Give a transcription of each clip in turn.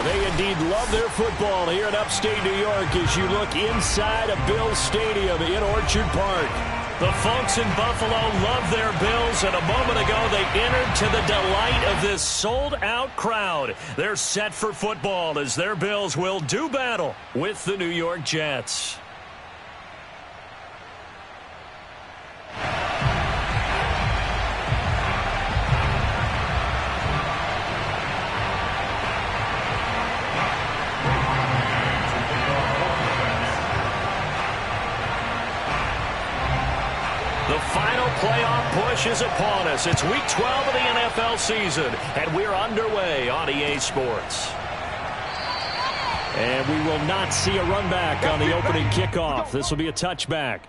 They indeed love their football here in upstate New York as you look inside of Bills Stadium in Orchard Park. The folks in Buffalo love their Bills, and a moment ago they entered to the delight of this sold-out crowd. They're set for football as their Bills will do battle with the New York Jets. The final playoff push is upon us. It's Week 12 of the NFL season, and we're underway on EA Sports. And we will not see a run back on the opening kickoff. This will be a touchback.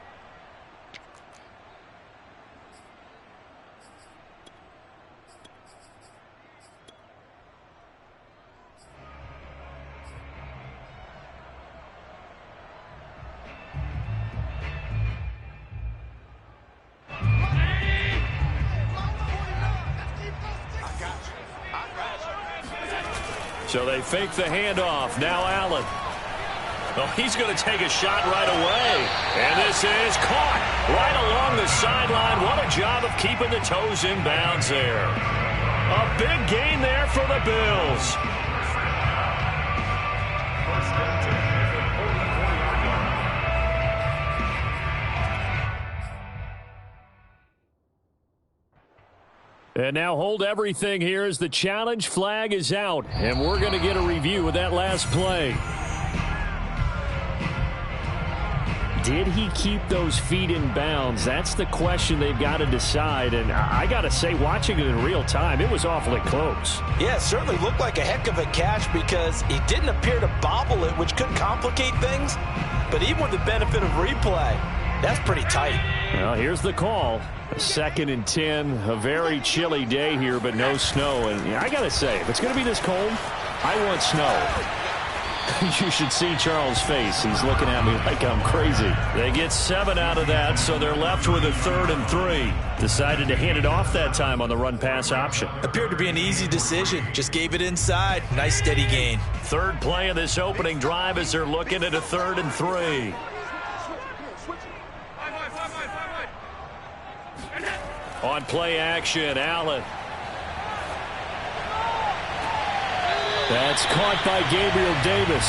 So they fake the handoff. Now Allen. Oh, he's going to take a shot right away. And this is caught right along the sideline. What a job of keeping the toes in bounds there. A big gain there for the Bills. And now hold everything here as the challenge flag is out. And we're going to get a review of that last play. Did he keep those feet in bounds? That's the question they've got to decide. And I got to say, watching it in real time, it was awfully close. Yeah, it certainly looked like a heck of a catch because he didn't appear to bobble it, which could complicate things. But even with the benefit of replay, that's pretty tight. Well, here's the call. 2nd and 10, a very chilly day here, but no snow. And I got to say, if it's going to be this cold, I want snow. You should see Charles' face. He's looking at me like I'm crazy. They get 7 out of that, so they're left with a 3rd and 3. Decided to hand it off that time on the run-pass option. Appeared to be an easy decision. Just gave it inside. Nice steady gain. 3rd play of this opening drive as they're looking at a 3rd and 3. On play action, Allen. That's caught by Gabriel Davis.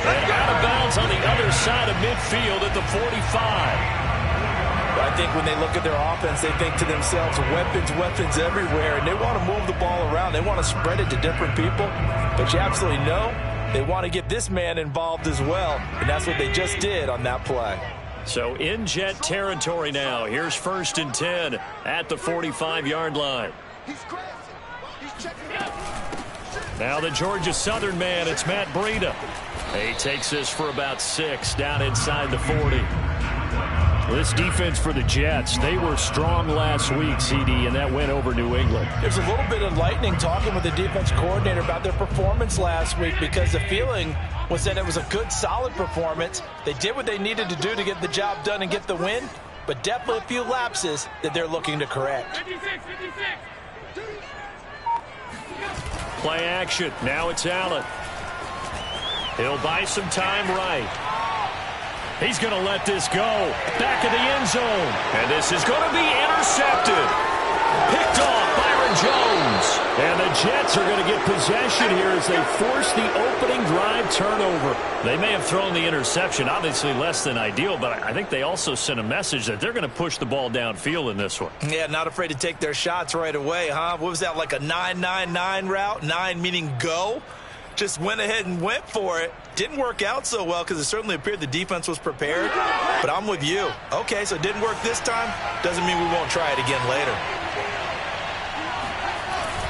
And out of bounds on the other side of midfield at the 45. I think when they look at their offense, they think to themselves, weapons everywhere, and they want to move the ball around. They want to spread it to different people. But you absolutely know they want to get this man involved as well, and that's what they just did on that play. So in Jet territory now. Here's 1st and 10 at the 45-yard line. Now the Georgia Southern man, it's Matt Breida. He takes this for about 6 down inside the 40. This defense for the Jets, they were strong last week, CD, and that went over New England. There's a little bit of lightning talking with the defense coordinator about their performance last week because the feeling was that it was a good, solid performance. They did what they needed to do to get the job done and get the win, but definitely a few lapses that they're looking to correct. Play action. Now it's Allen. He'll buy some time right. He's going to let this go. Back of the end zone. And this is going to be intercepted. Picked off Byron Jones. And the Jets are going to get possession here as they force the opening drive turnover. They may have thrown the interception, obviously less than ideal, but I think they also sent a message that they're going to push the ball downfield in this one. Yeah, not afraid to take their shots right away, huh? What was that, like a 9-9-9 route? 9 meaning go? Just went ahead and went for it. Didn't work out so well because it certainly appeared the defense was prepared. But I'm with you. Okay, so it didn't work this time. Doesn't mean we won't try it again later.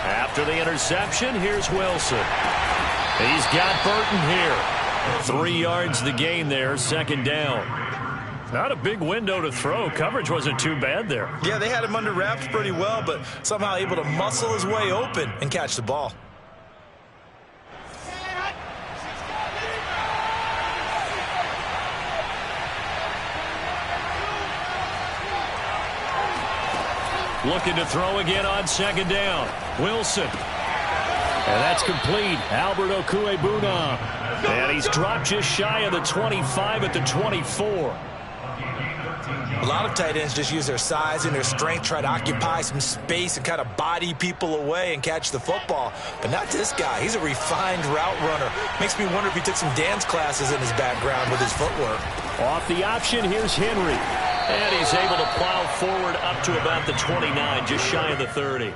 After the interception, here's Wilson. He's got Burton here. 3 yards the gain there, 2nd down. Not a big window to throw. Coverage wasn't too bad there. Yeah, they had him under wraps pretty well, but somehow able to muscle his way open and catch the ball. Looking to throw again on 2nd down. Wilson. And that's complete. Albert Okuebuna. And he's dropped just shy of the 25 at the 24. A lot of tight ends just use their size and their strength, try to occupy some space and kind of body people away and catch the football. But not this guy. He's a refined route runner. Makes me wonder if he took some dance classes in his background with his footwork. Off the option, here's Henry. And he's able to plow forward up to about the 29, just shy of the 30.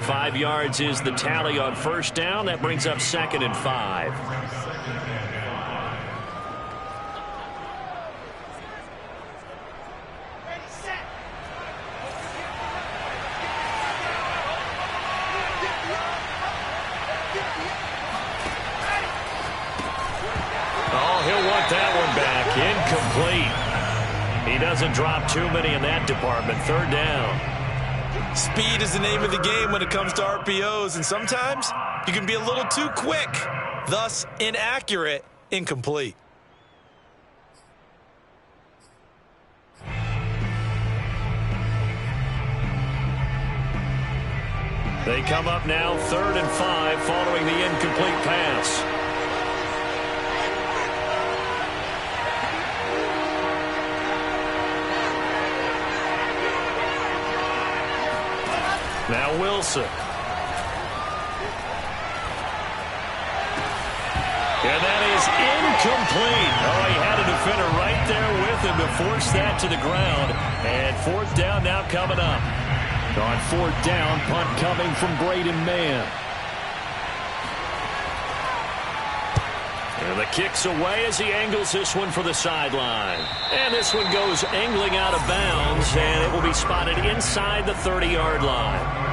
5 yards is the tally on first down. That brings up 2nd and 5. Oh, he'll want that one back. Incomplete. He doesn't drop too many in that department. 3rd down. Speed is the name of the game when it comes to RPOs, and sometimes you can be a little too quick, thus inaccurate, incomplete. They come up now 3rd and 5 following the incomplete pass. Now Wilson. And that is incomplete. Oh, he had a defender right there with him to force that to the ground. And 4th down now coming up. On 4th down, punt coming from Braden Mann. And the kick's away as he angles this one for the sideline. And this one goes angling out of bounds, and it will be spotted inside the 30-yard line.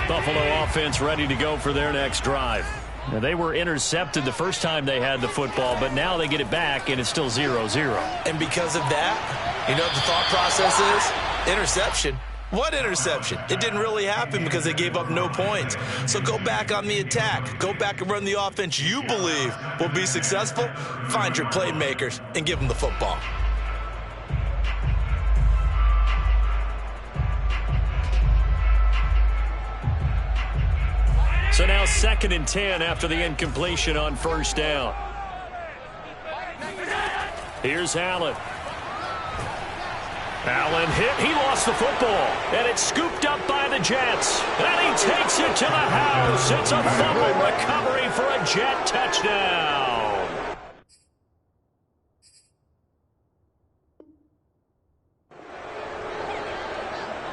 Buffalo offense ready to go for their next drive. Now, they were intercepted the first time they had the football, but now they get it back, and it's still 0-0. And because of that, you know what the thought process is? Interception. What interception? It didn't really happen because they gave up no points. So go back on the attack. Go back and run the offense you believe will be successful. Find your playmakers and give them the football. So now 2nd and 10 after the incompletion on 1st down. Here's Allen. Allen hit. He lost the football. And it's scooped up by the Jets. And he takes it to the house. It's a fumble recovery for a Jet touchdown.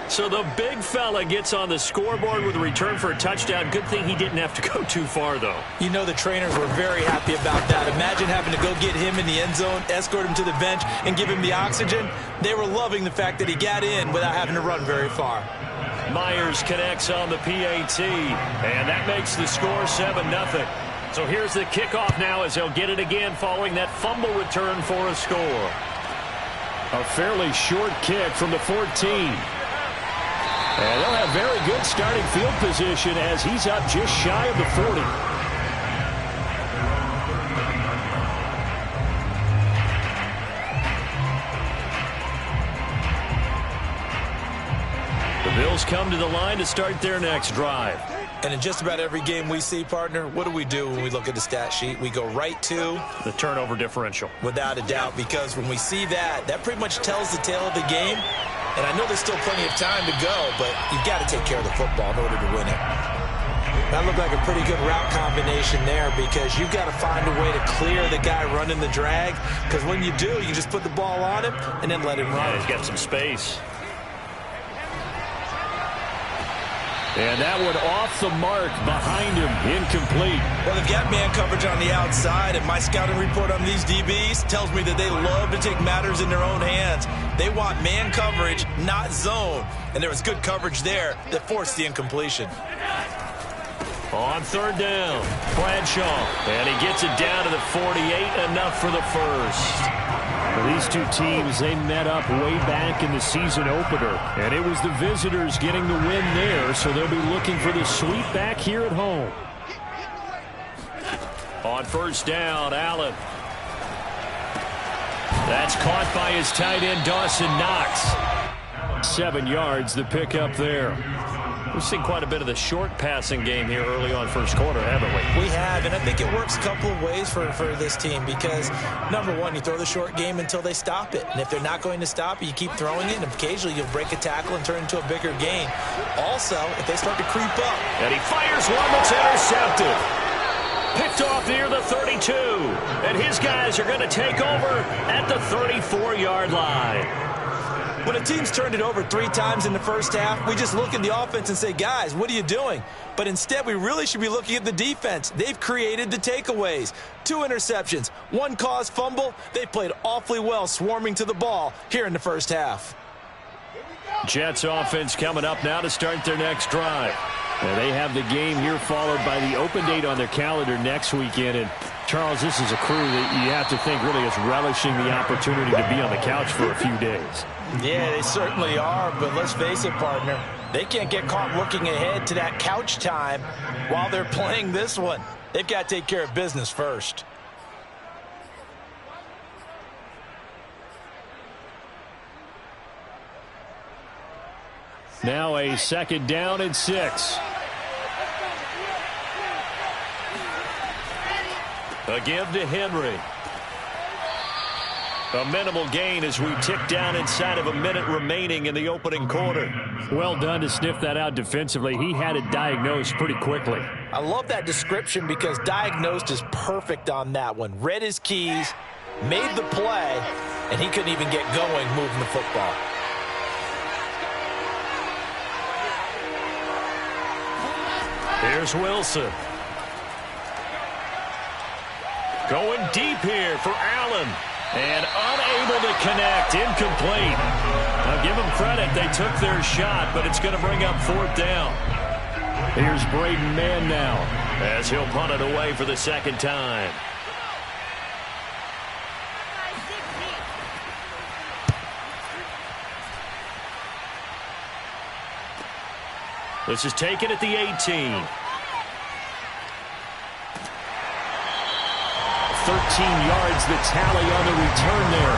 So the big fella gets on the scoreboard with a return for a touchdown. Good thing he didn't have to go too far, though. You know the trainers were very happy about that. Imagine having to go get him in the end zone, escort him to the bench, and give him the oxygen. They were loving the fact that he got in without having to run very far. Myers connects on the PAT, and that makes the score 7-0. So here's the kickoff now as they'll get it again following that fumble return for a score. A fairly short kick from the 14. And they'll have very good starting field position as he's up just shy of the 40. The Bills come to the line to start their next drive. And in just about every game we see, partner, what do when we look at the stat sheet? We go right to the turnover differential. Without a doubt, because when we see that, that pretty much tells the tale of the game. And I know there's still plenty of time to go, but you've got to take care of the football in order to win it. That looked like a pretty good route combination there because you've got to find a way to clear the guy running the drag. Because when you do, you just put the ball on him and then let him run. Yeah, he's got some space. And that one off the mark behind him, incomplete. Well, they've got man coverage on the outside, and my scouting report on these DBs tells me that they love to take matters in their own hands. They want man coverage, not zone. And there was good coverage there that forced the incompletion. On 3rd down, Bradshaw. And he gets it down to the 48, enough for the first. Well, these two teams, they met up way back in the season opener. And it was the visitors getting the win there, so they'll be looking for the sweep back here at home. On 1st down, Allen. That's caught by his tight end, Dawson Knox. 7 yards, the pickup there. We've seen quite a bit of the short passing game here early on first quarter, haven't we? We have, and I think it works a couple of ways for this team because, number one, you throw the short game until they stop it. And if they're not going to stop it, you keep throwing it, and occasionally you'll break a tackle and turn it into a bigger gain. Also, if they start to creep up. And he fires one that's intercepted. Picked off near the 32. And his guys are going to take over at the 34-yard line. When a team's turned it over 3 times in the first half, we just look at the offense and say, guys, what are you doing? But instead, we really should be looking at the defense. They've created the takeaways. 2 interceptions, 1 caused fumble. They played awfully well swarming to the ball here in the first half. Jets offense coming up now to start their next drive. Now they have the game here followed by the open date on their calendar next weekend. And Charles, this is a crew that you have to think really is relishing the opportunity to be on the couch for a few days. Yeah, they certainly are, but let's face it, partner. They can't get caught looking ahead to that couch time while they're playing this one. They've got to take care of business first. Now a 2nd down and 6. A give to Henry. A minimal gain as we tick down inside of a minute remaining in the opening quarter. Well done to sniff that out defensively. He had it diagnosed pretty quickly. I love that description because diagnosed is perfect on that one. Read his keys, made the play, and he couldn't even get going moving the football. Here's Wilson. Going deep here for Allen. And unable to connect. Incomplete. Now give them credit. They took their shot, but it's going to bring up 4th down. Here's Braden Mann now, as he'll punt it away for the 2nd time. This is taken at the 18. 13 yards the tally on the return there.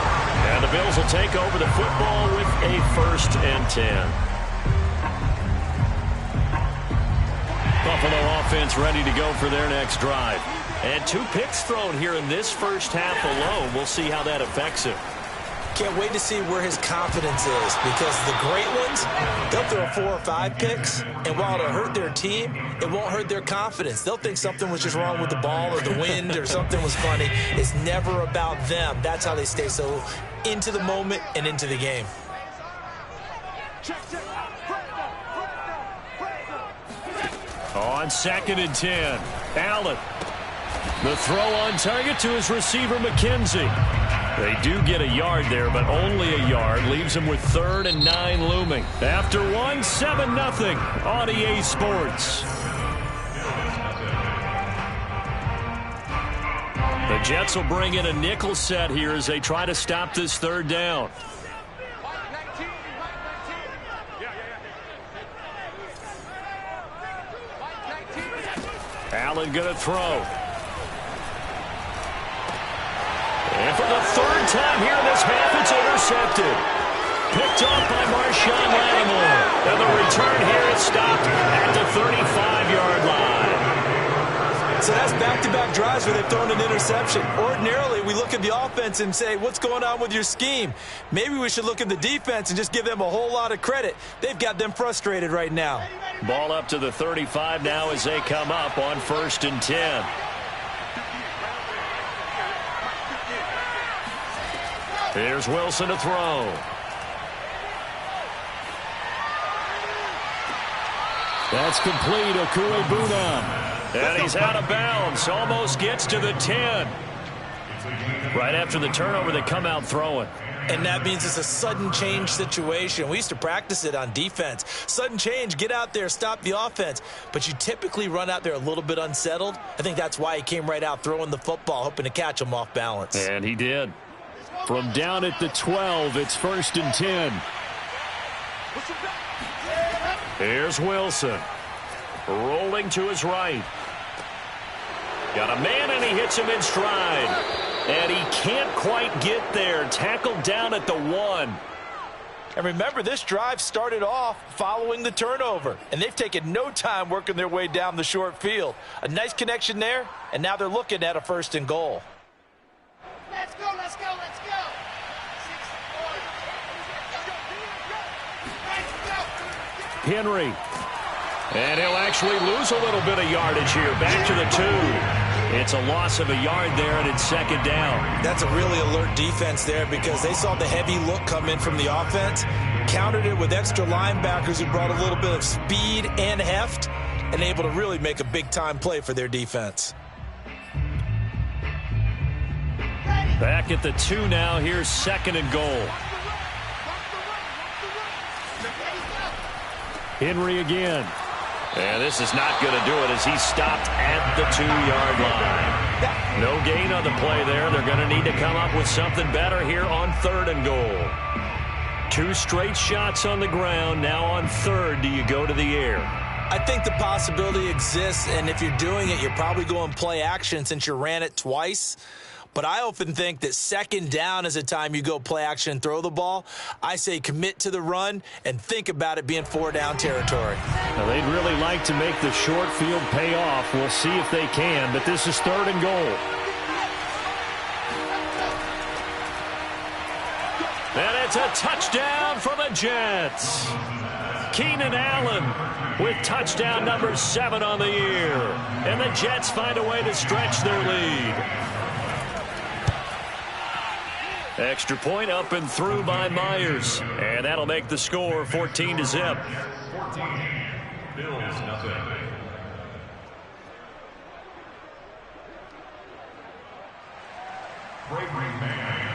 And the Bills will take over the football with a 1st and 10. Buffalo offense ready to go for their next drive. And 2 picks thrown here in this first half alone. We'll see how that affects him. Can't wait to see where his confidence is because the great ones, they'll throw 4 or 5 picks, and while it'll hurt their team, it won't hurt their confidence. They'll think something was just wrong with the ball or the wind or something was funny. It's never about them. That's how they stay so into the moment and into the game. On 2nd and 10, Allen. The throw on target to his receiver, McKenzie. They do get a yard there, but only a yard. Leaves them with 3rd and 9 looming. After 1, 7-0 on EA Sports. The Jets will bring in a nickel set here as they try to stop this 3rd down. Allen going to throw. And for the 3rd time here in this half, it's intercepted. Picked off by Marshawn Lattimore. And the return here is stopped at the 35-yard line. So that's back-to-back drives where they've thrown an interception. Ordinarily, we look at the offense and say, what's going on with your scheme? Maybe we should look at the defense and just give them a whole lot of credit. They've got them frustrated right now. Ball up to the 35 now as they come up on 1st and 10. Here's Wilson to throw. That's complete. Okuegbuna. And he's out of bounds. Almost gets to the 10. Right after the turnover, they come out throwing. And that means it's a sudden change situation. We used to practice it on defense. Sudden change, get out there, stop the offense. But you typically run out there a little bit unsettled. I think that's why he came right out throwing the football, hoping to catch him off balance. And he did. From down at the 12, it's 1st and 10. Here's Wilson. Rolling to his right. Got a man, and he hits him in stride. And he can't quite get there. Tackled down at the 1. And remember, this drive started off following the turnover, and they've taken no time working their way down the short field. A nice connection there, and now they're looking at a 1st and goal. Let's go, let's go, let's go. 6-4. Henry. And he'll actually lose a little bit of yardage here. Back to the 2. It's a loss of a yard there, and it's 2nd down. That's a really alert defense there because they saw the heavy look come in from the offense, countered it with extra linebackers who brought a little bit of speed and heft, and able to really make a big-time play for their defense. Back at the 2 now. Here's 2nd and goal. Henry again. And this is not going to do it as he's stopped at the 2-yard line. No gain on the play there. They're going to need to come up with something better here on 3rd and goal. 2 straight shots on the ground. Now on 3rd, do you go to the air? I think the possibility exists, and if you're doing it, you're probably going play action since you ran it twice. But I often think that 2nd down is a time you go play action and throw the ball. I say commit to the run and think about it being 4-down territory. Now, they'd really like to make the short field pay off. We'll see if they can, but this is 3rd and goal. And it's a touchdown for the Jets. Keenan Allen with touchdown number 7 on the year. And the Jets find a way to stretch their lead. Extra point up and through by Myers. And that'll make the score 14-0. 14, Bills nothing.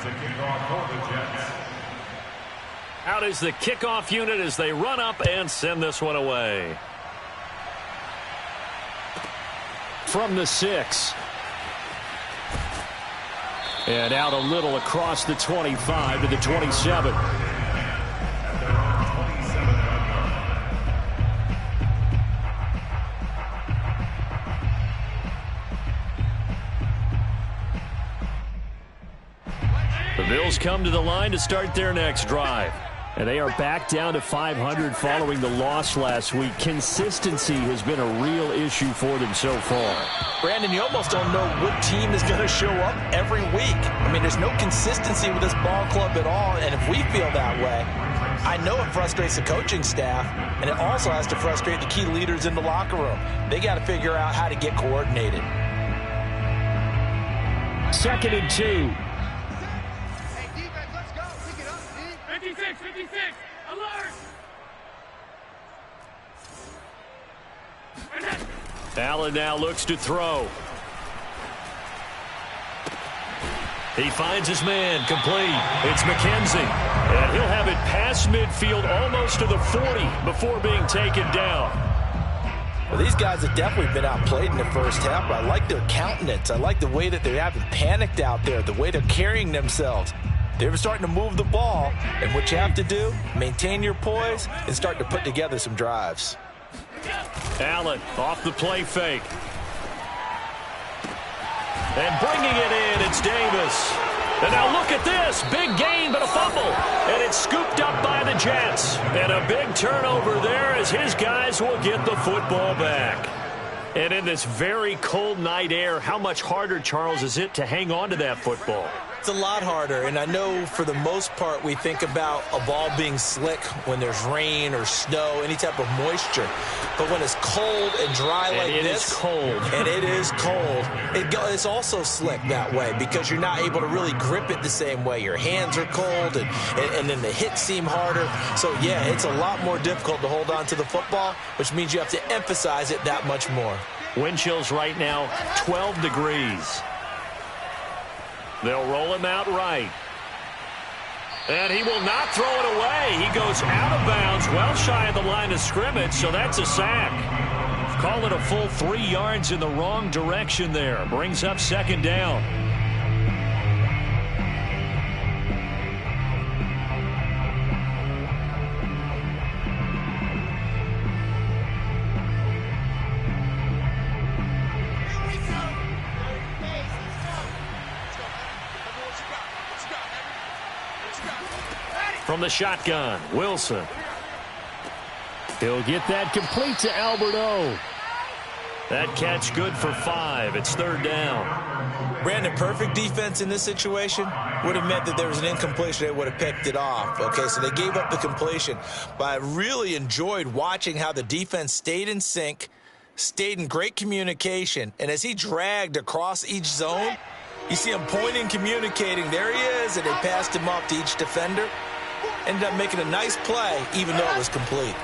To kick off for the Jets. Out is the kickoff unit as they run up and send this one away. From the 6. And out a little across the 25 to the 27. The Bills come to the line to start their next drive. And they are back down to 500 following the loss last week. Consistency has been a real issue for them so far. Brandon, you almost don't know what team is going to show up every week. I mean, there's no consistency with this ball club at all, and if we feel that way, I know it frustrates the coaching staff, and it also has to frustrate the key leaders in the locker room. They got to figure out how to get coordinated. 2nd and 2. 56, alert! Allen now looks to throw. He finds his man, complete. It's McKenzie. And he'll have it past midfield almost to the 40 before being taken down. Well, these guys have definitely been outplayed in the first half, but I like their countenance. I like the way that they haven't panicked out there, the way they're carrying themselves. They're starting to move the ball, and what you have to do, maintain your poise and start to put together some drives. Allen off the play fake. And bringing it in, it's Davis. And now look at this. Big gain, but a fumble. And it's scooped up by the Jets. And a big turnover there as his guys will get the football back. And in this very cold night air, how much harder, Charles, is it to hang on to that football? It's a lot harder, and I know for the most part we think about a ball being slick when there's rain or snow, any type of moisture. But when it's cold and dry like this, it's cold. And it is cold, it's also slick that way because you're not able to really grip it the same way. Your hands are cold, and then the hits seem harder. So, yeah, it's a lot more difficult to hold on to the football, which means you have to emphasize it that much more. Wind chills right now, 12 degrees. They'll roll him out right. And he will not throw it away. He goes out of bounds, well shy of the line of scrimmage, so that's a sack. Call it a full 3 yards in the wrong direction there. Brings up 2nd down. from the shotgun. Wilson. He'll get that complete to Albert O. That catch good for 5. It's 3rd down. Brandon, perfect defense in this situation would have meant that there was an incompletion. They would have picked it off. Okay, so they gave up the completion. But I really enjoyed watching how the defense stayed in sync, stayed in great communication, and as he dragged across each zone, you see him pointing, communicating. There he is, and they passed him off to each defender. Ended up making a nice play, even though it was complete.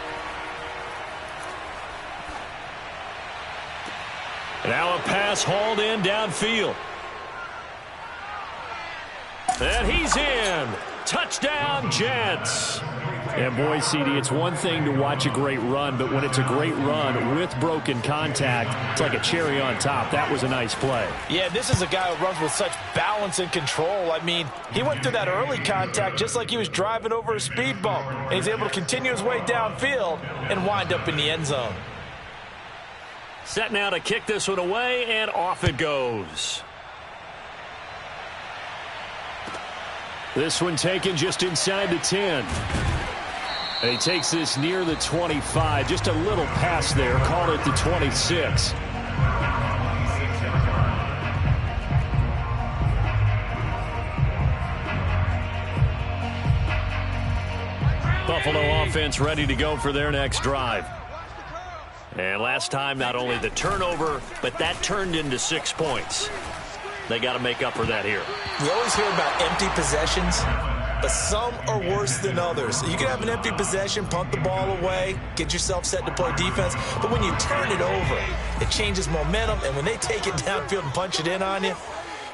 Now a pass hauled in downfield. And he's in. Touchdown, Jets. And boy, CD, it's one thing to watch a great run, but when it's a great run with broken contact, it's like a cherry on top. That was a nice play. Yeah, this is a guy who runs with such balance and control. I mean, he went through that early contact just like he was driving over a speed bump. And he's able to continue his way downfield and wind up in the end zone. Set now to kick this one away, and off it goes. This one taken just inside the 10. And he takes this near the 25. Just a little pass there. Call it the 26. Buffalo offense ready to go for their next drive. And last time, not only the turnover, but that turned into 6 points. They got to make up for that here. We always hear about empty possessions, but some are worse than others. You can have an empty possession, punt the ball away, get yourself set to play defense, but when you turn it over, it changes momentum, and when they take it downfield and punch it in on you,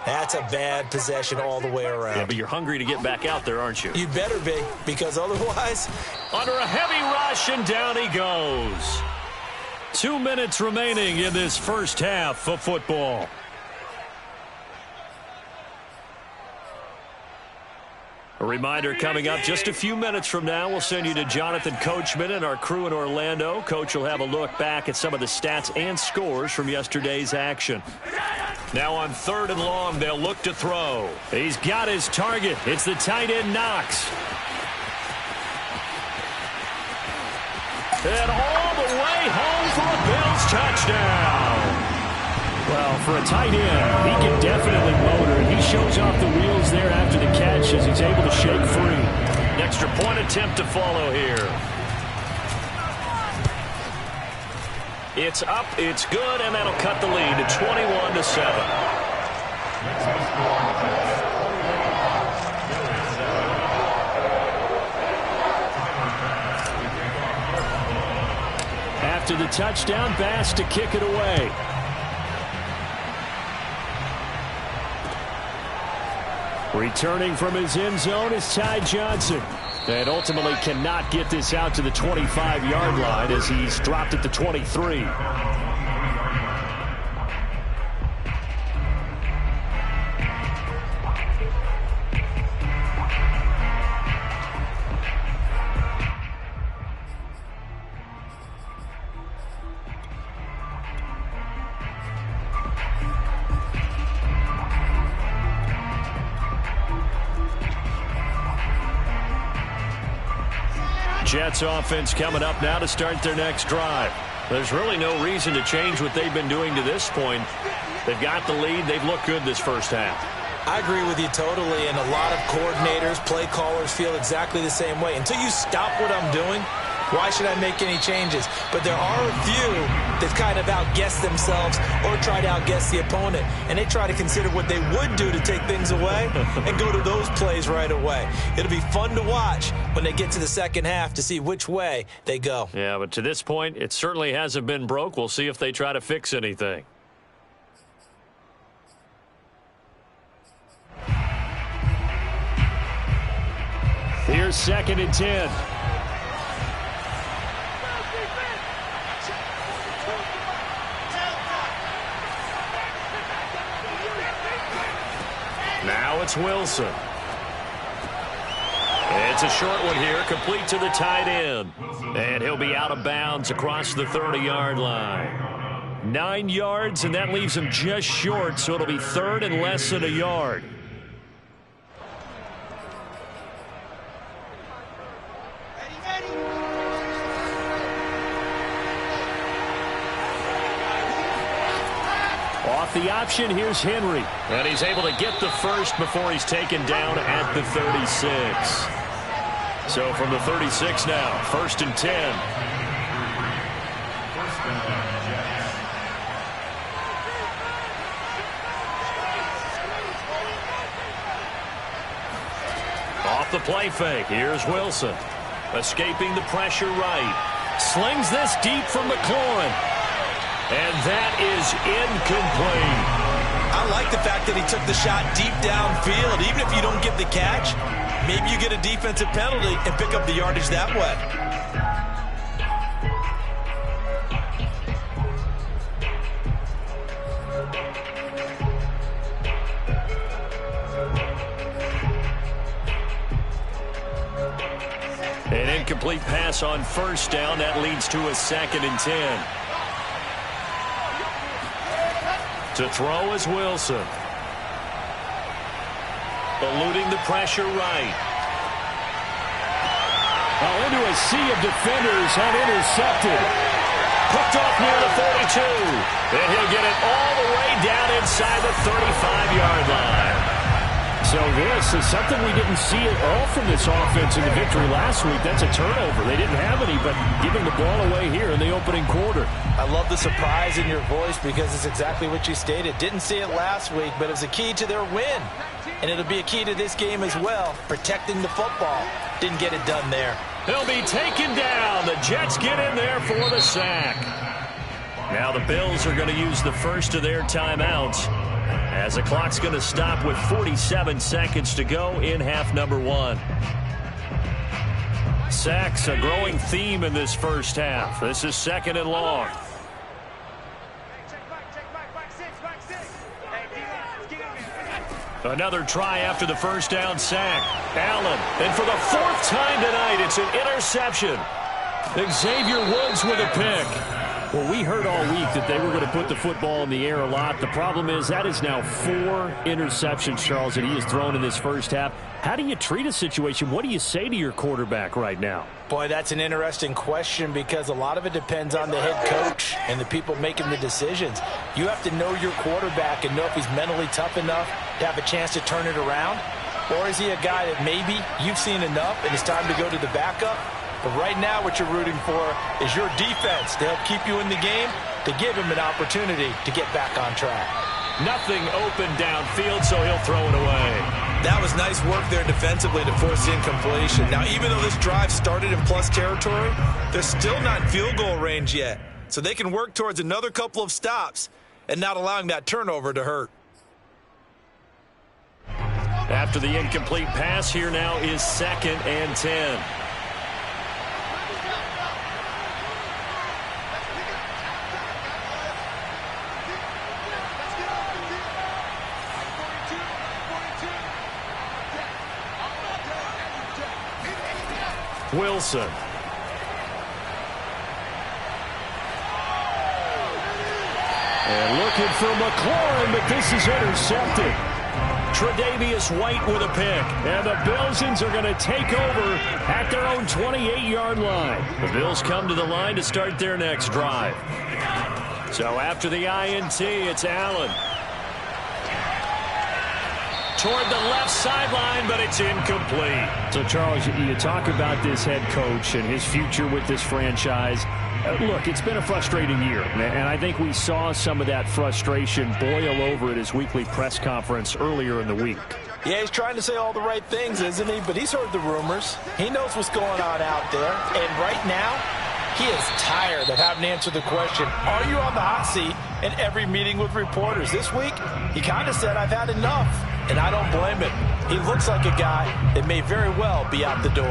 that's a bad possession all the way around. Yeah, but you're hungry to get back out there, aren't you? You better be, because otherwise... Under a heavy rush, and down he goes. 2 minutes remaining in this first half of football. A reminder coming up just a few minutes from now, we'll send you to Jonathan Coachman and our crew in Orlando. Coach will have a look back at some of the stats and scores from yesterday's action. Now on 3rd and long, they'll look to throw. He's got his target. It's the tight end, Knox. And all the way home for a Bills touchdown. Well, for a tight end, he can definitely motor. He shows off the wheels there after the catch as he's able to shake free. An extra point attempt to follow here. It's up, it's good, and that'll cut the lead to 21-7. After the touchdown, Bass to kick it away. Returning from his end zone is Ty Johnson. And ultimately cannot get this out to the 25-yard line as he's dropped at the 23. Jets offense coming up now to start their next drive. There's really no reason to change what they've been doing to this point. They've got the lead. They've looked good this first half. I agree with you totally, and a lot of coordinators, play callers feel exactly the same way. Until you stop what I'm doing, why should I make any changes? But there are a few that kind of outguess themselves or try to outguess the opponent, and they try to consider what they would do to take things away and go to those plays right away. It'll be fun to watch when they get to the second half to see which way they go. Yeah, but to this point, it certainly hasn't been broke. We'll see if they try to fix anything. Here's 2nd and 10. Now it's Wilson. It's a short one here, complete to the tight end. And he'll be out of bounds across the 30-yard line. 9 yards, and that leaves him just short, so it'll be 3rd and less than a yard. Off the option, here's Henry. And he's able to get the first before he's taken down at the 36. So from the 36 now, 1st and 10. Off the play fake, here's Wilson. Escaping the pressure right. Slings this deep from McLaurin. And that is incomplete. I like the fact that he took the shot deep downfield. Even if you don't get the catch, maybe you get a defensive penalty and pick up the yardage that way. An incomplete pass on 1st down. That leads to a 2nd and 10. To throw is Wilson. Eluding the pressure right. Into a sea of defenders and intercepted. Picked off near the 42. And he'll get it all the way down inside the 35-yard line. So this is something we didn't see at all from this offense in the victory last week. That's a turnover. They didn't have any, but giving the ball away here in the opening quarter. I love the surprise in your voice because it's exactly what you stated. Didn't see it last week, but it was a key to their win. And it'll be a key to this game as well, protecting the football. Didn't get it done there. He'll be taken down. The Jets get in there for the sack. Now the Bills are going to use the first of their timeouts, as the clock's going to stop with 47 seconds to go in half number 1. Sacks, a growing theme in this first half. This is 2nd and long. Another try after the first down sack. Allen, and for the 4th time tonight, it's an interception. Xavier Woods with a pick. Well, we heard all week that they were going to put the football in the air a lot. The problem is that is now 4 interceptions, Charles, that he has thrown in this first half. How do you treat a situation? What do you say to your quarterback right now? Boy, that's an interesting question because a lot of it depends on the head coach and the people making the decisions. You have to know your quarterback and know if he's mentally tough enough to have a chance to turn it around. Or is he a guy that maybe you've seen enough and it's time to go to the backup? But right now what you're rooting for is your defense to help keep you in the game, to give him an opportunity to get back on track. Nothing open downfield, so he'll throw it away. That was nice work there defensively to force the incompletion. Now, even though this drive started in plus territory, they're still not in field goal range yet. So they can work towards another couple of stops and not allowing that turnover to hurt. After the incomplete pass, here now is 2nd and 10. Wilson. And looking for McLaurin, but this is intercepted. Tre'Davious White with a pick. And the Bills are going to take over at their own 28-yard line. The Bills come to the line to start their next drive. So after the INT, it's Allen. Toward the left sideline, but it's incomplete. So, Charles, you talk about this head coach and his future with this franchise. Look, it's been a frustrating year, and I think we saw some of that frustration boil over at his weekly press conference earlier in the week. Yeah, he's trying to say all the right things, isn't he? But he's heard the rumors. He knows what's going on out there. And right now, he is tired of having to answer the question, are you on the hot seat in every meeting with reporters? This week, he kind of said, I've had enough. And I don't blame him. He looks like a guy that may very well be out the door.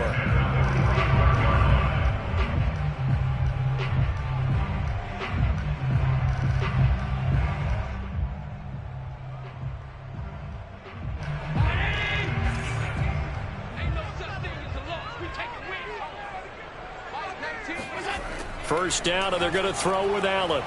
First down, and they're going to throw with Allen.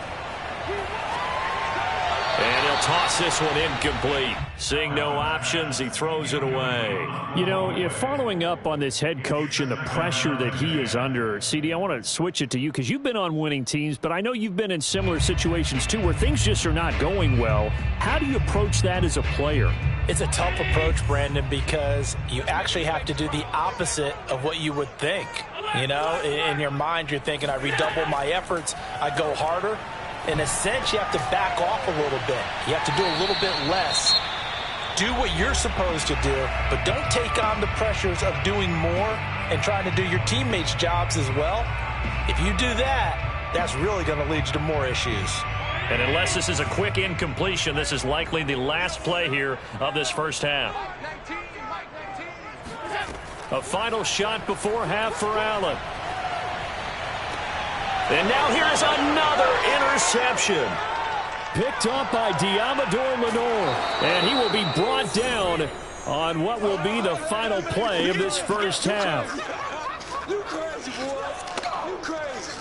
And he'll toss this one incomplete. Seeing no options, he throws it away. You know, you're following up on this head coach and the pressure that he is under. CD, I want to switch it to you because you've been on winning teams, but I know you've been in similar situations too where things just are not going well. How do you approach that as a player? It's a tough approach, Brandon, because you actually have to do the opposite of what you would think. You know, in your mind, you're thinking, I redouble my efforts, I go harder. In a sense, you have to back off a little bit. You have to do a little bit less. Do what you're supposed to do, but don't take on the pressures of doing more and trying to do your teammates' jobs as well. If you do that, that's really going to lead you to more issues. And unless this is a quick incompletion, this is likely the last play here of this first half. A final shot before half for Allen. And now here's another interception. Picked up by Diamador Lenore. And he will be brought down on what will be the final play of this first half. You crazy, boy. You crazy.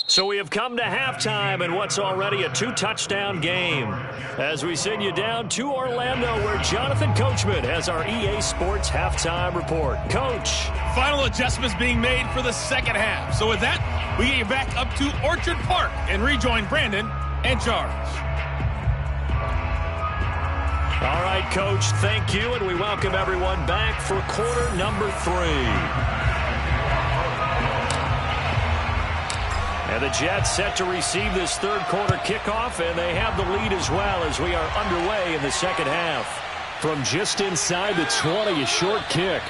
So we have come to halftime in what's already a 2-touchdown game. As we send you down to Orlando, where Jonathan Coachman has our EA Sports halftime report. Coach. Final adjustments being made for the second half. So with that, we get you back up to Orchard Park and rejoin Brandon and Charles. All right, Coach, thank you, and we welcome everyone back for quarter number 3. And the Jets set to receive this third quarter kickoff, and they have the lead as well as we are underway in the second half. From just inside the 20, a short kick.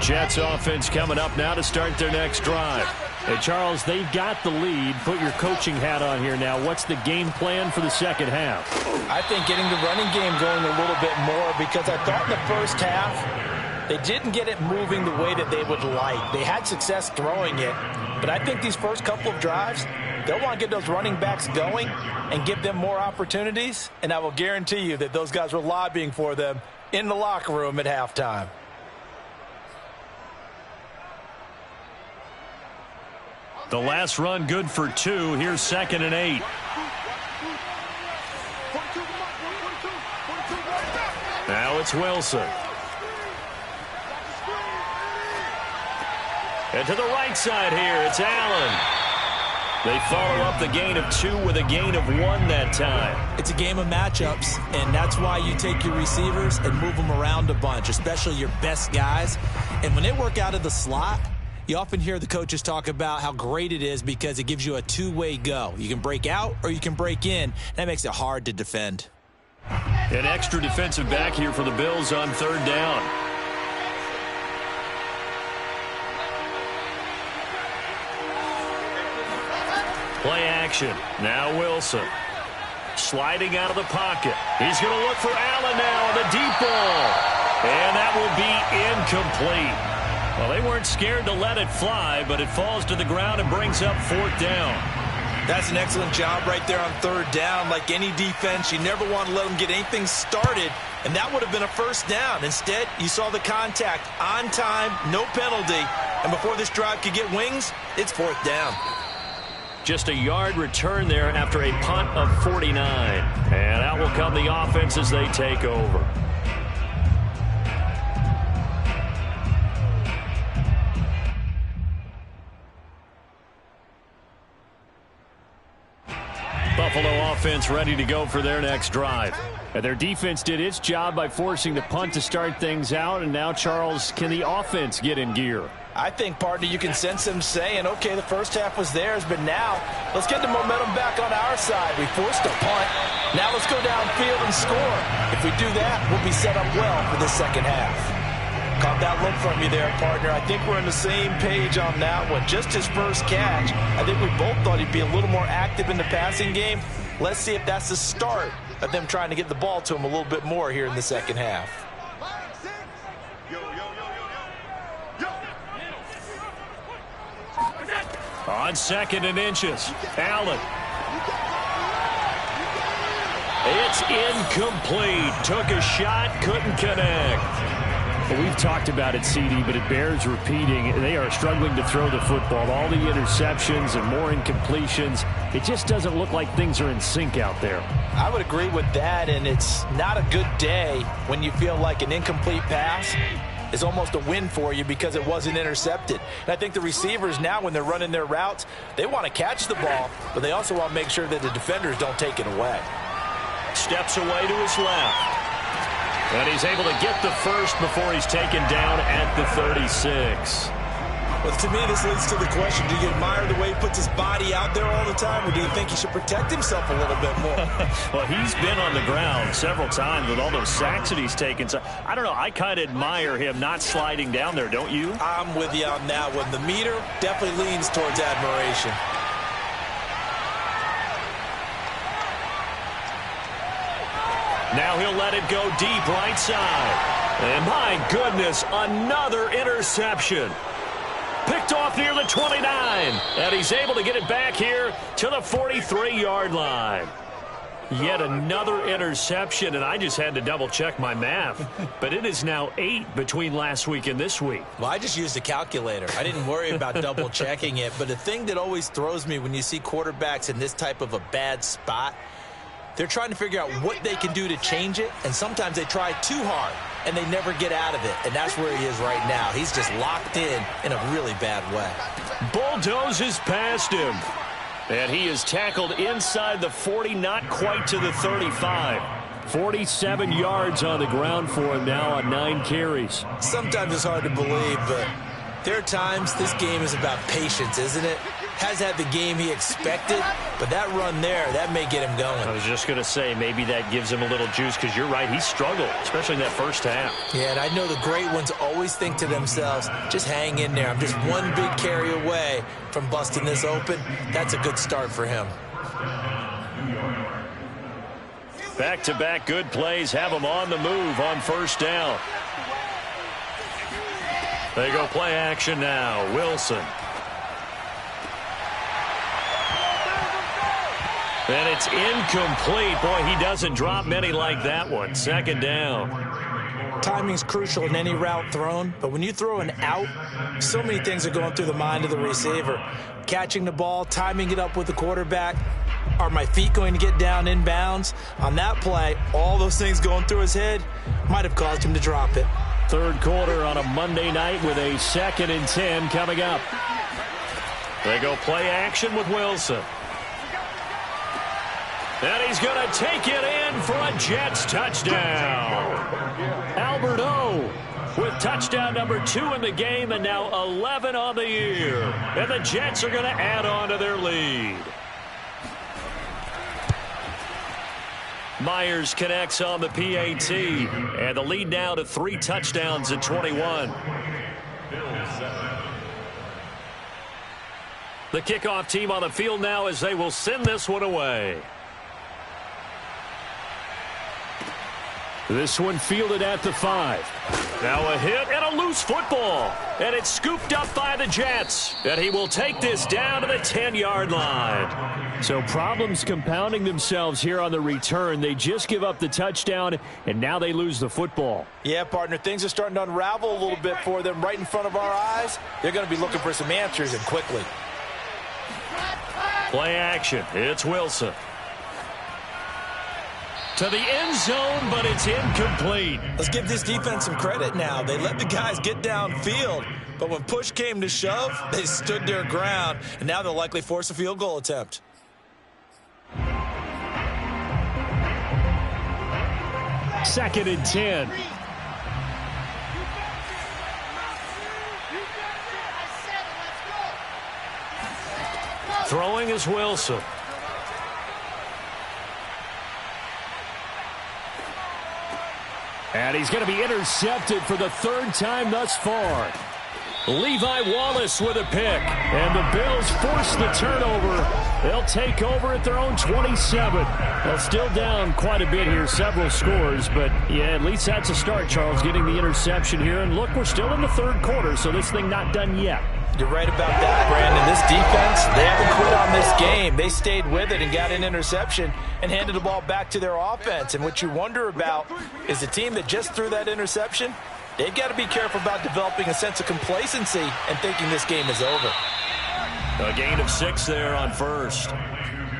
Jets offense coming up now to start their next drive. Hey, Charles, they've got the lead. Put your coaching hat on here now. What's the game plan for the second half? I think getting the running game going a little bit more, because I thought in the first half they didn't get it moving the way that they would like. They had success throwing it, but I think these first couple of drives, they'll want to get those running backs going and give them more opportunities, and I will guarantee you that those guys were lobbying for them in the locker room at halftime. The last run good for 2. Here's 2nd and 8. Now it's Wilson. And to the right side here, it's Allen. They follow up the gain of 2 with a gain of 1 that time. It's a game of matchups, and that's why you take your receivers and move them around a bunch, especially your best guys. And when they work out of the slot, you often hear the coaches talk about how great it is because it gives you a two-way go. You can break out or you can break in. That makes it hard to defend. An extra defensive back here for the Bills on 3rd down. Play action. Now Wilson. Sliding out of the pocket. He's going to look for Allen now on the deep ball. And that will be incomplete. Well, they weren't scared to let it fly, but it falls to the ground and brings up 4th down. That's an excellent job right there on 3rd down. Like any defense, you never want to let them get anything started, and that would have been a 1st down. Instead, you saw the contact on time, no penalty, and before this drive could get wings, it's 4th down. Just a yard return there after a punt of 49. And out will come the offense as they take over. Buffalo offense ready to go for their next drive. And their defense did its job by forcing the punt to start things out. And now, Charles, can the offense get in gear? I think, partner, you can sense them saying, okay, the first half was theirs, but now let's get the momentum back on our side. We forced a punt. Now let's go downfield and score. If we do that, we'll be set up well for the second half. Caught that look from you there, partner. I think we're on the same page on that one. Just his first catch. I think we both thought he'd be a little more active in the passing game. Let's see if that's the start of them trying to get the ball to him a little bit more here in the second half. On 2nd and inches, Allen. it's incomplete. Took a shot, couldn't connect. Well, we've talked about it, CD, but it bears repeating. They are struggling to throw the football. All the interceptions and more incompletions. It just doesn't look like things are in sync out there. I would agree with that, and it's not a good day when you feel like an incomplete pass is almost a win for you because it wasn't intercepted. And I think the receivers now, when they're running their routes, they want to catch the ball, but they also want to make sure that the defenders don't take it away. Steps away to his left. And he's able to get the first before he's taken down at the 36. Well, to me, this leads to the question, do you admire the way he puts his body out there all the time, or do you think he should protect himself a little bit more? Well, he's been on the ground several times with all those sacks that he's taken. So, I don't know, I kind of admire him not sliding down there, don't you? I'm with you on that one. The meter definitely leans towards admiration. Now he'll let it go deep right side. And my goodness, another interception. Picked off near the 29. And he's able to get it back here to the 43-yard line. Yet another interception, and I just had to double-check my math. But it is now 8 between last week and this week. Well, I just used a calculator. I didn't worry about double-checking it. But the thing that always throws me when you see quarterbacks in this type of a bad spot, they're trying to figure out what they can do to change it, and sometimes they try too hard, and they never get out of it, and that's where he is right now. He's just locked in a really bad way. Bulldozes past him, and he is tackled inside the 40, not quite to the 35. 47 yards on the ground for him now on 9 carries. Sometimes it's hard to believe, but there are times this game is about patience, isn't it? Has had the game he expected, but that run there, that may get him going. I was just going to say, maybe that gives him a little juice, because you're right, he struggled, especially in that first half. Yeah, and I know the great ones always think to themselves, just hang in there. I'm just one big carry away from busting this open. That's a good start for him. Back-to-back good plays have him on the move on first down. They go play action now. Wilson. And it's incomplete. Boy, he doesn't drop many like that one. Second down. Timing's crucial in any route thrown, but when you throw an out, so many things are going through the mind of the receiver. Catching the ball, timing it up with the quarterback. Are my feet going to get down inbounds? On that play, all those things going through his head might have caused him to drop it. Third quarter on a Monday night with a 2nd and 10 coming up. They go play action with Wilson. And he's going to take it in for a Jets touchdown. Albert O with touchdown number 2 in the game, and now 11 on the year. And the Jets are going to add on to their lead. Myers connects on the PAT, and the lead now to 3 touchdowns at 21. The kickoff team on the field now as they will send this one away. This one fielded at the 5. Now a hit and a loose football. And it's scooped up by the Jets. And he will take this down to the 10-yard line. So problems compounding themselves here on the return. They just give up the touchdown, and now they lose the football. Yeah, partner, things are starting to unravel a little bit for them right in front of our eyes. They're going to be looking for some answers, and quickly. Play action. It's Wilson. To the end zone, but it's incomplete. Let's give this defense some credit now. They let the guys get downfield, but when push came to shove, they stood their ground, and now they'll likely force a field goal attempt. Second and 10. Throwing is Wilson. And he's going to be intercepted for the 3rd time thus far. Levi Wallace with a pick. And the Bills force the turnover. They'll take over at their own 27. They'll still down quite a bit here, several scores. But, yeah, at least that's a start, Charles, getting the interception here. And look, we're still in the 3rd quarter, so this thing not done yet. You're right about that, Brandon. This defense, they haven't quit on this game. They stayed with it and got an interception and handed the ball back to their offense. And what you wonder about is the team that just threw that interception, they've got to be careful about developing a sense of complacency and thinking this game is over. A gain of 6 there on first.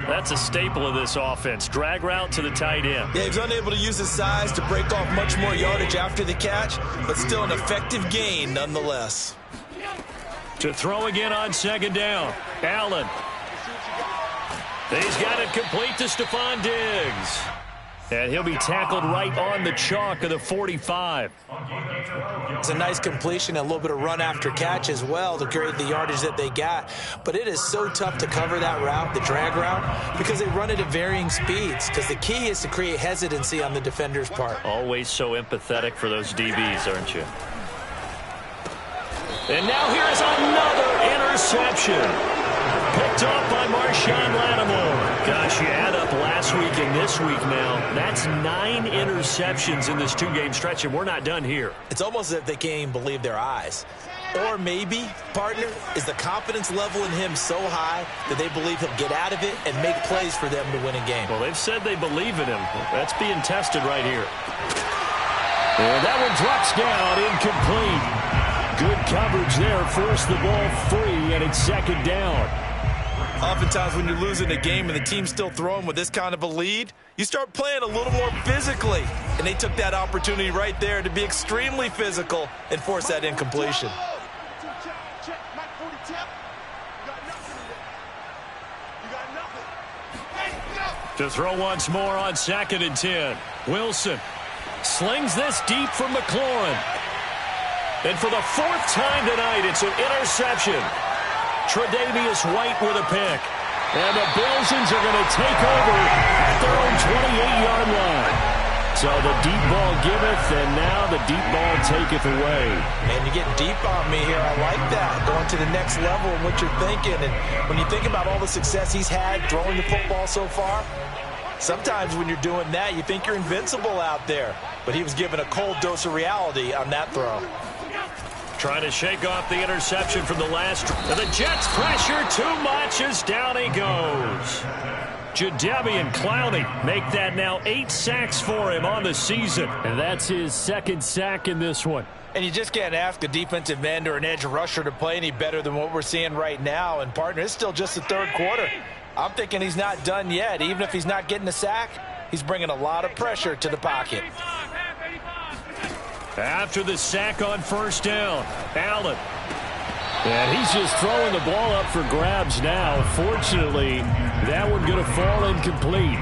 That's a staple of this offense. Drag route to the tight end. Yeah, he was unable to use his size to break off much more yardage after the catch, but still an effective gain nonetheless. To throw again on second down. Allen. He's got it complete to Stephon Diggs. And he'll be tackled right on the chalk of the 45. It's a nice completion, a little bit of run after catch as well to create the yardage that they got. But it is so tough to cover that route, the drag route, because they run it at varying speeds. Because the key is to create hesitancy on the defender's part. Always so empathetic for those DBs, aren't you? And now here's another interception. Picked off by Marshawn Lattimore. Gosh, you add up last week and this week now. That's 9 interceptions in this 2-game stretch, and we're not done here. It's almost as if they can't even believe their eyes. Or maybe, partner, is the confidence level in him so high that they believe he'll get out of it and make plays for them to win a game. Well, they've said they believe in him. That's being tested right here. And that one drops down, incomplete. Good coverage there, forced the ball free, and it's second down. Oftentimes when you're losing a game and the team's still throwing with this kind of a lead, you start playing a little more physically. And they took that opportunity right there to be extremely physical and force that incompletion. To throw once more on 2nd and 10. Wilson slings this deep from McLaurin. And for the 4th time tonight, it's an interception. Tre'Davious White with a pick. And the Bills are going to take over at their own 28-yard line. So the deep ball giveth, and now the deep ball taketh away. And you get deep on me here. I like that. Going to the next level in what you're thinking. And when you think about all the success he's had throwing the football so far, sometimes when you're doing that, you think you're invincible out there. But he was given a cold dose of reality on that throw. Trying to shake off the interception from the last. And the Jets pressure too much as down he goes. Jadeveon Clowney make that now 8 sacks for him on the season. And that's his 2nd sack in this one. And you just can't ask a defensive end or an edge rusher to play any better than what we're seeing right now. And, partner, it's still just the 3rd quarter. I'm thinking he's not done yet. Even if he's not getting a sack, he's bringing a lot of pressure to the pocket. After the sack on 1st down, Allen. And he's just throwing the ball up for grabs now. Fortunately, that one going to fall incomplete.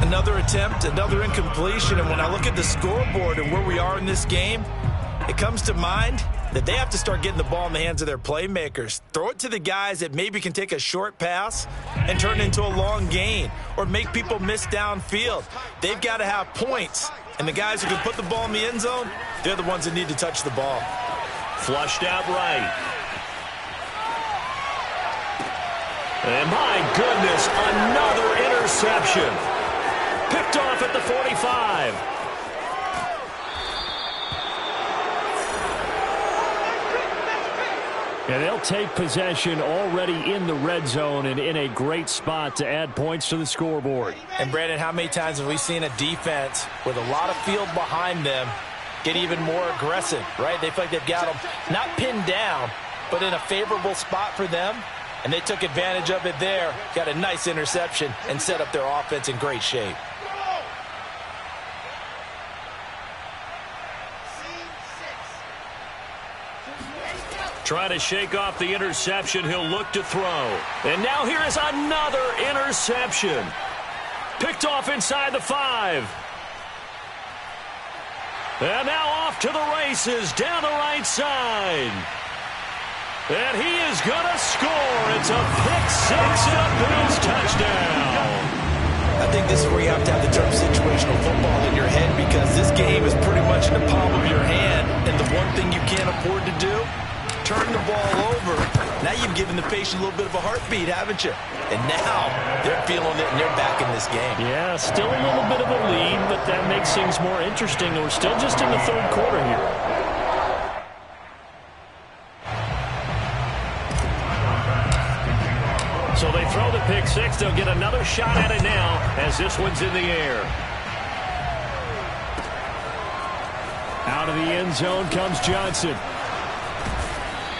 Another attempt, another incompletion. And when I look at the scoreboard and where we are in this game, it comes to mind that they have to start getting the ball in the hands of their playmakers. Throw it to the guys that maybe can take a short pass and turn it into a long gain or make people miss downfield. They've got to have points. And the guys who can put the ball in the end zone, they're the ones that need to touch the ball. Flushed out right. And my goodness, another interception. Picked off at the 45. And they'll take possession already in the red zone and in a great spot to add points to the scoreboard. And, Brandon, how many times have we seen a defense with a lot of field behind them get even more aggressive, right? They feel like they've got them not pinned down, but in a favorable spot for them, and they took advantage of it there, got a nice interception, and set up their offense in great shape. Trying to shake off the interception. He'll look to throw. And now here is another interception. Picked off inside the 5. And now off to the races down the right side. And he is going to score. It's a pick 6 and a Bills touchdown. I think this is where you have to have the term situational football in your head, because this game is pretty much in the palm of your hand, and the one thing you can't afford to do, turn the ball over. Now you've given the patient a little bit of a heartbeat, haven't you? And now they're feeling it and they're back in this game. Yeah, still a little bit of a lead, but that makes things more interesting. We're still just in the 3rd quarter here. pick six. They'll get another shot at it now as this one's in the air. Out of the end zone comes Johnson.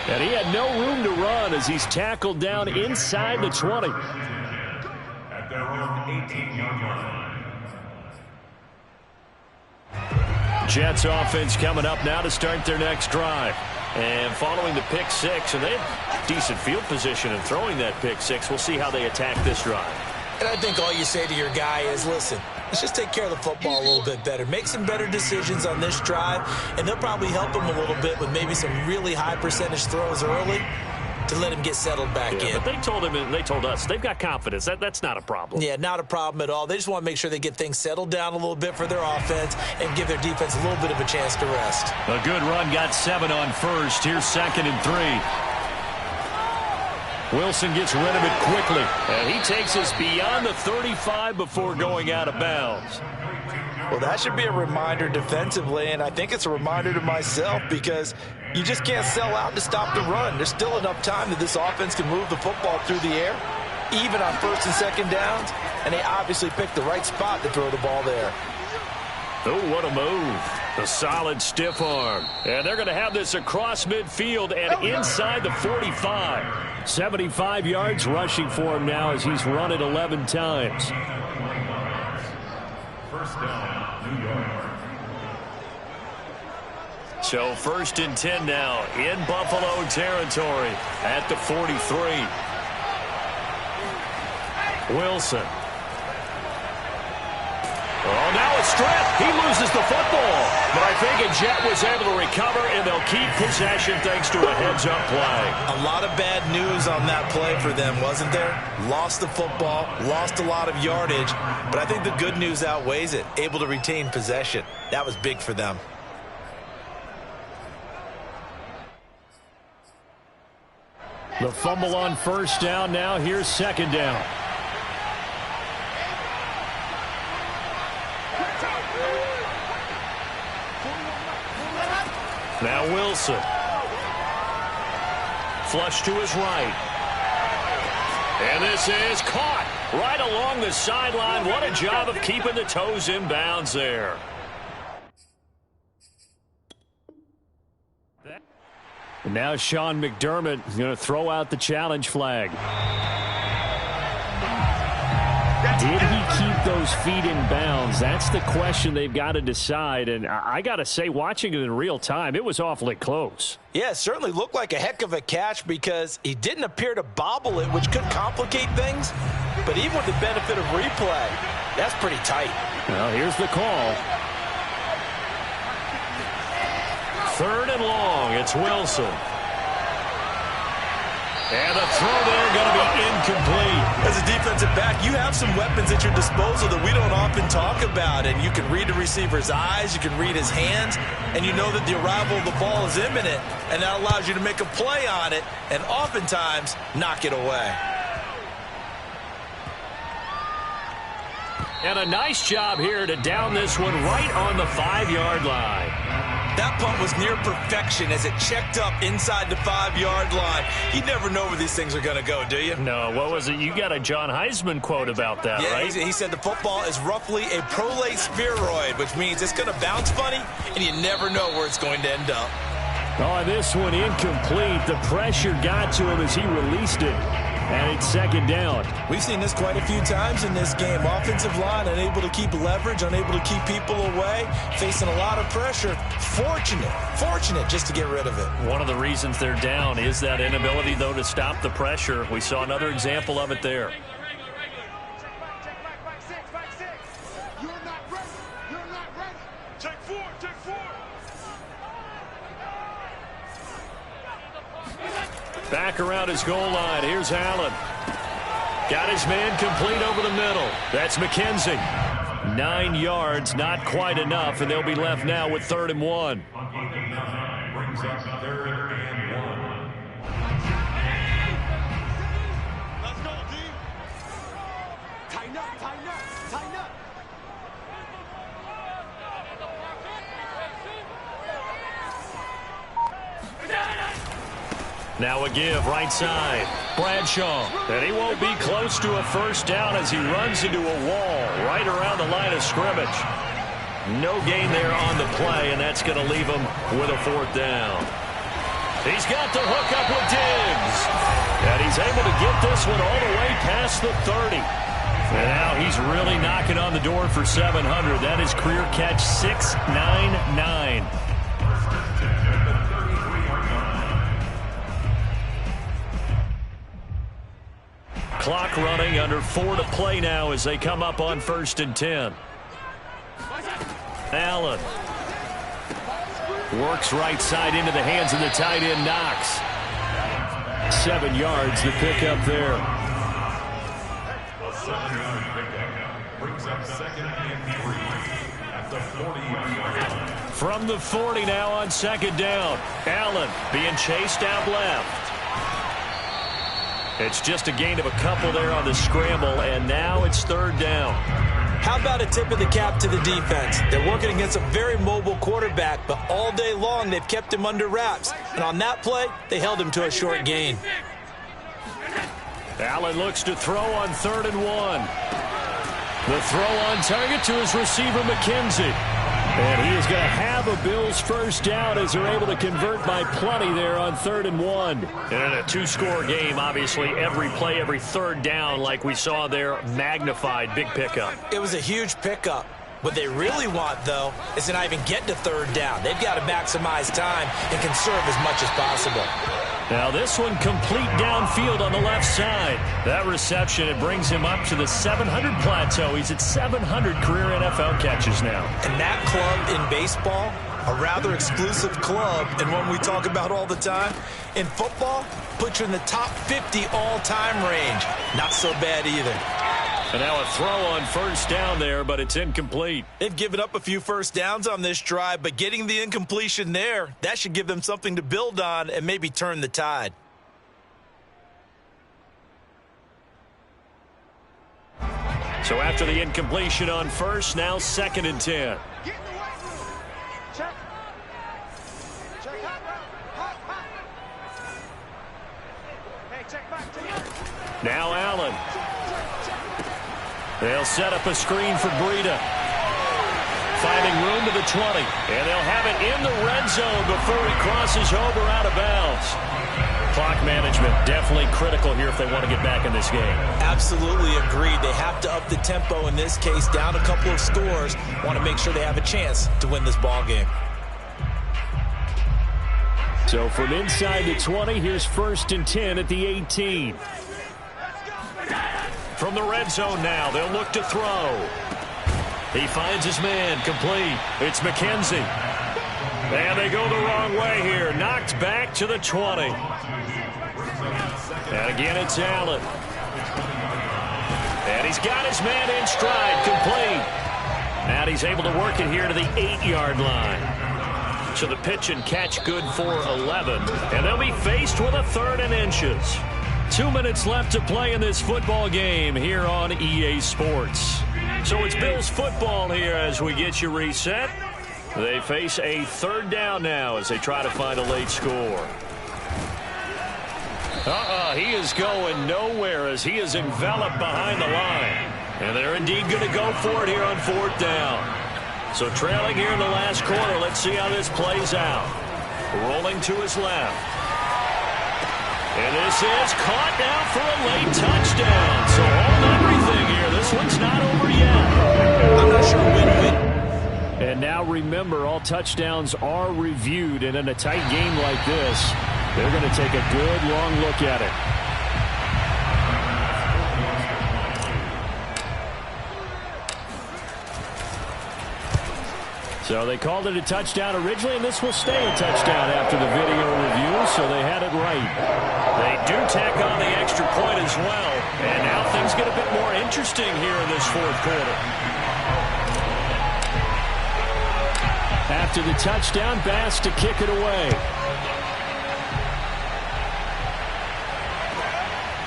And he had no room to run as he's tackled down inside the 20. At their own 18-yard line. Jets offense coming up now to start their next drive. And following the pick six, and they have decent field position in throwing that pick six. We'll see how they attack this drive. And I think all you say to your guy is, listen, let's just take care of the football a little bit better. Make some better decisions on this drive, and they'll probably help him a little bit with maybe some really high percentage throws early to let him get settled back in. But they told him, and they told us, they've got confidence. That's not a problem. Yeah, not a problem at all. They just want to make sure they get things settled down a little bit for their offense and give their defense a little bit of a chance to rest. A good run, got 7 on first. Here's 2nd and 3. Wilson gets rid of it quickly. And he takes us beyond the 35 before going out of bounds. Well, that should be a reminder defensively, and I think it's a reminder to myself because you just can't sell out to stop the run. There's still enough time that this offense can move the football through the air, even on 1st and 2nd downs, and they obviously picked the right spot to throw the ball there. Oh, what a move. A solid stiff arm. And they're going to have this across midfield and inside the 45. 75 yards rushing for him now as he's run it 11 times. First down, New York. So 1st and 10 now in Buffalo territory at the 43. Wilson. Oh, now it's stripped. He loses the football. But I think a Jet was able to recover, and they'll keep possession thanks to a heads-up play. A lot of bad news on that play for them, wasn't there? Lost the football, lost a lot of yardage, but I think the good news outweighs it. Able to retain possession. That was big for them. The fumble on 1st down. Now here's 2nd down. Now Wilson. Flush to his right. And this is caught right along the sideline. What a job of keeping the toes in bounds there. And now Sean McDermott going to throw out the challenge flag. Did he keep those feet in bounds? That's the question they've got to decide. And I got to say, watching it in real time, it was awfully close. Yeah, it certainly looked like a heck of a catch because he didn't appear to bobble it, which could complicate things. But even with the benefit of replay, that's pretty tight. Well, here's the call. 3rd and long. It's Wilson. And the throw there going to be incomplete. As a defensive back, you have some weapons at your disposal that we don't often talk about. And you can read the receiver's eyes, you can read his hands, and you know that the arrival of the ball is imminent. And that allows you to make a play on it and oftentimes knock it away. And a nice job here to down this one right on the 5-yard line. That punt was near perfection as it checked up inside the 5-yard line. You never know where these things are going to go, do you? No, what was it? You got a John Heisman quote about that, yeah, right? He said the football is roughly a prolate spheroid, which means it's going to bounce funny, and you never know where it's going to end up. Oh, this one incomplete. The pressure got to him as he released it. And it's 2nd down. We've seen this quite a few times in this game. Offensive line unable to keep leverage, unable to keep people away, facing a lot of pressure. Fortunate just to get rid of it. One of the reasons they're down is that inability, though, to stop the pressure. We saw another example of it there. Back around his goal line. Here's Allen. Got his man complete over the middle. That's McKenzie. 9 yards, not quite enough, and they'll be left now with 3rd and 1. Brings up 3rd and 1. Let's go, D. Tighten up, tighten up, tighten up. Now a give right side. Bradshaw. And he won't be close to a first down as he runs into a wall right around the line of scrimmage. No gain there on the play, and that's going to leave him with a fourth down. He's got the hook up with Diggs. And he's able to get this one all the way past the 30. And now he's really knocking on the door for 700. That is career catch 699. Clock running, under 4 to play now as they come up on 1st and 10. Allen works right side into the hands of the tight end, Knox. 7 yards, the pickup there. A 7-yard pickup brings up 2nd and 3 at the 40-yard line. From the 40 now on 2nd down. Allen being chased out left. It's just a gain of a couple there on the scramble, and now it's 3rd down. How about a tip of the cap to the defense? They're working against a very mobile quarterback, but all day long they've kept him under wraps. And on that play, they held him to a short gain. Allen looks to throw on 3rd and 1. The throw on target to his receiver, McKenzie. And he is going to have a Bills first down as they're able to convert by plenty there on 3rd and 1. And in a 2-score game, obviously, every play, every 3rd down, like we saw there, magnified. Big pickup. It was a huge pickup. What they really want, though, is to not even get to 3rd down. They've got to maximize time and conserve as much as possible. Now this one complete downfield on the left side. That reception, it brings him up to the 700 plateau. He's at 700 career NFL catches now. And that club in baseball, a rather exclusive club, and one we talk about all the time. In football, puts you in the top 50 all-time range. Not so bad either. And now a throw on 1st down there, but it's incomplete. They've given up a few first downs on this drive, but getting the incompletion there, that should give them something to build on and maybe turn the tide. So after the incompletion on 1st, now 2nd and 10. Get in the way. Check. Check hot, hot, hot. Hey, check back. Now Allen. They'll set up a screen for Breida. Finding room to the 20. And they'll have it in the red zone before he crosses over out of bounds. Clock management definitely critical here if they want to get back in this game. Absolutely agreed. They have to up the tempo in this case, down a couple of scores. Want to make sure they have a chance to win this ball game. So from inside the 20, here's 1st and 10 at the 18. From the red zone now, they'll look to throw. He finds his man, complete. It's McKenzie. And they go the wrong way here. Knocked back to the 20. And again, it's Allen. And he's got his man in stride, complete. And he's able to work it here to the 8-yard line. So the pitch and catch good for 11. And they'll be faced with a 3rd and inches. 2 minutes left to play in this football game here on EA Sports. So it's Bills football here as we get you reset. They face a 3rd down now as they try to find a late score. He is going nowhere as he is enveloped behind the line. And they're indeed going to go for it here on 4th down. So trailing here in the last quarter, let's see how this plays out. Rolling to his left. And this is caught now for a late touchdown. So hold everything here. This one's not over yet. I'm not sure when. And now remember, all touchdowns are reviewed. And in a tight game like this, they're going to take a good long look at it. So they called it a touchdown originally, and this will stay a touchdown after the video review, so they had it right. They do tack on the extra point as well, and now things get a bit more interesting here in this 4th quarter. After the touchdown, Bass to kick it away.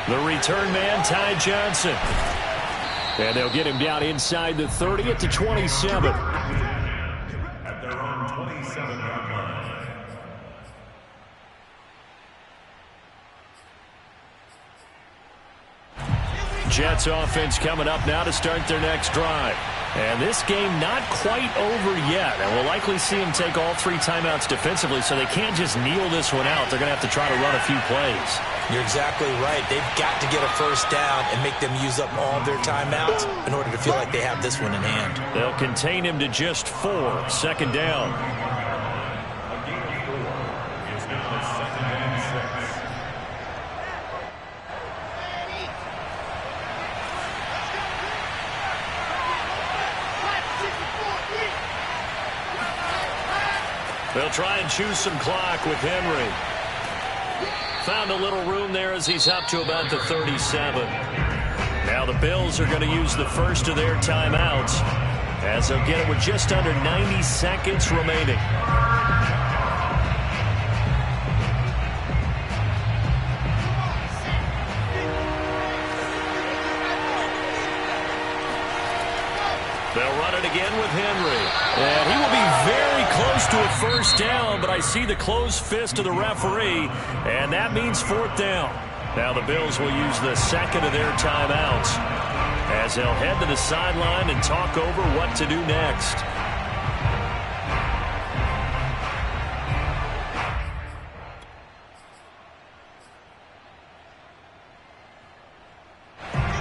The return man, Ty Johnson. And they'll get him down inside the 30 at the 27. At their own 27-yard line. Jets offense coming up now to start their next drive. And this game not quite over yet. And we'll likely see them take all 3 timeouts defensively, so they can't just kneel this one out. They're going to have to try to run a few plays. You're exactly right. They've got to get a first down and make them use up all of their timeouts in order to feel like they have this one in hand. They'll contain him to just 4. Second down. They'll try and choose some clock with Henry. Found a little room there as he's up to about the 37. Now the Bills are going to use the first of their timeouts as they'll get it with just under 90 seconds remaining. They'll run it again with Henry. And he will be very close to a first down, but I see the closed fist of the referee, and that means 4th down. Now the Bills will use the second of their timeouts as they'll head to the sideline and talk over what to do next.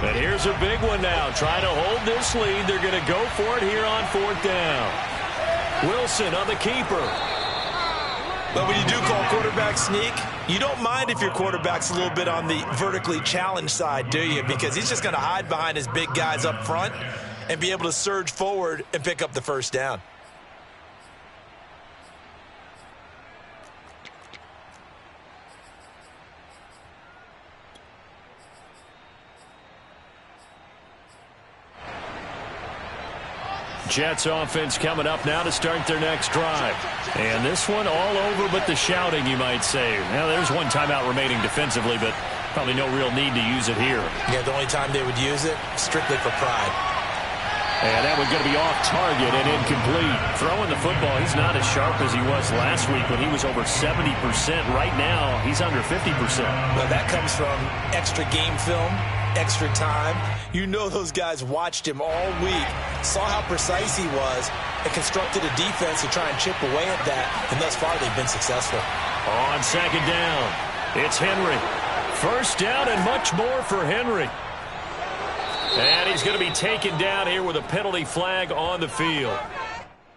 And here's a big one now. Trying to hold this lead. They're going to go for it here on 4th down. Wilson on the keeper. But when you do call quarterback sneak, you don't mind if your quarterback's a little bit on the vertically challenged side, do you? Because he's just going to hide behind his big guys up front and be able to surge forward and pick up the first down. Jets offense coming up now to start their next drive. And this one all over but the shouting, you might say. Now, there's one timeout remaining defensively, but probably no real need to use it here. Yeah, the only time they would use it, strictly for pride. And that one's going to be off target and incomplete. Throwing the football, he's not as sharp as he was last week when he was over 70%. Right now, he's under 50%. Well, that comes from extra game film, extra time. You know those guys watched him all week, saw how precise he was, and constructed a defense to try and chip away at that, and thus far they've been successful. On second down, it's Henry. First down and much more for Henry. And he's going to be taken down here with a penalty flag on the field.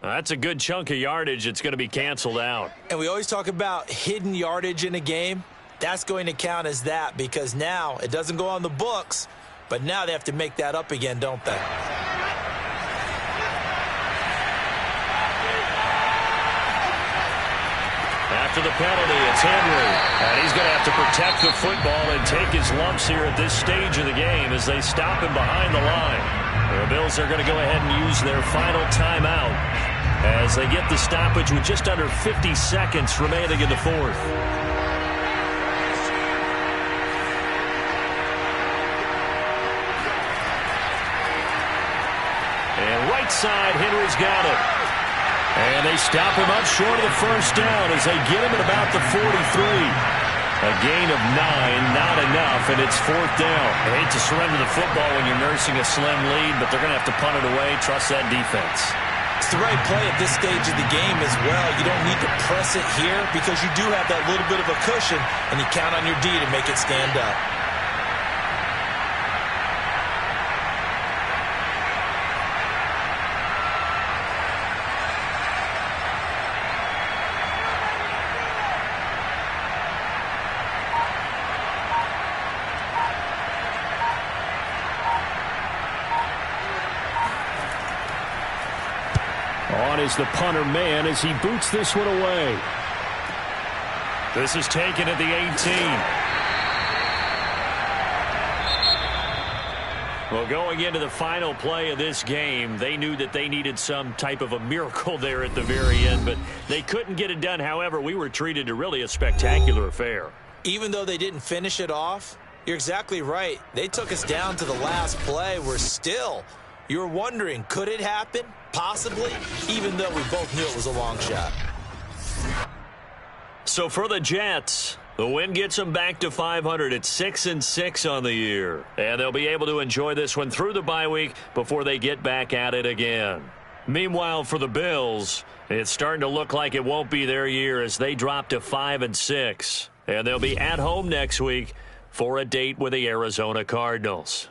That's a good chunk of yardage. It's going to be canceled out. And we always talk about hidden yardage in a game. That's going to count as that because now it doesn't go on the books, but now they have to make that up again, don't they? After the penalty, it's Henry. And he's going to have to protect the football and take his lumps here at this stage of the game as they stop him behind the line. The Bills are going to go ahead and use their final timeout as they get the stoppage with just under 50 seconds remaining in the fourth. And right side, Henry's got it. And they stop him up short of the first down as they get him at about the 43. A gain of 9, not enough, and it's 4th down. I hate to surrender the football when you're nursing a slim lead, but they're going to have to punt it away. Trust that defense. It's the right play at this stage of the game as well. You don't need to press it here because you do have that little bit of a cushion, and you count on your D to make it stand up. On is the punter man as he boots this one away. This is taken at the 18. Well, going into the final play of this game, they knew that they needed some type of a miracle there at the very end, but they couldn't get it done. However, we were treated to really a spectacular affair. Even though they didn't finish it off, you're exactly right. They took us down to the last play. We're still, you're wondering, could it happen? Possibly, even though we both knew it was a long shot. So for the Jets, The win gets them back to 500 at 6-6 on the year. And they'll be able to enjoy this one through the bye week before they get back at it again. Meanwhile, for the Bills, it's starting to look like it won't be their year as they drop to 5-6. And they'll be at home next week for a date with the Arizona Cardinals.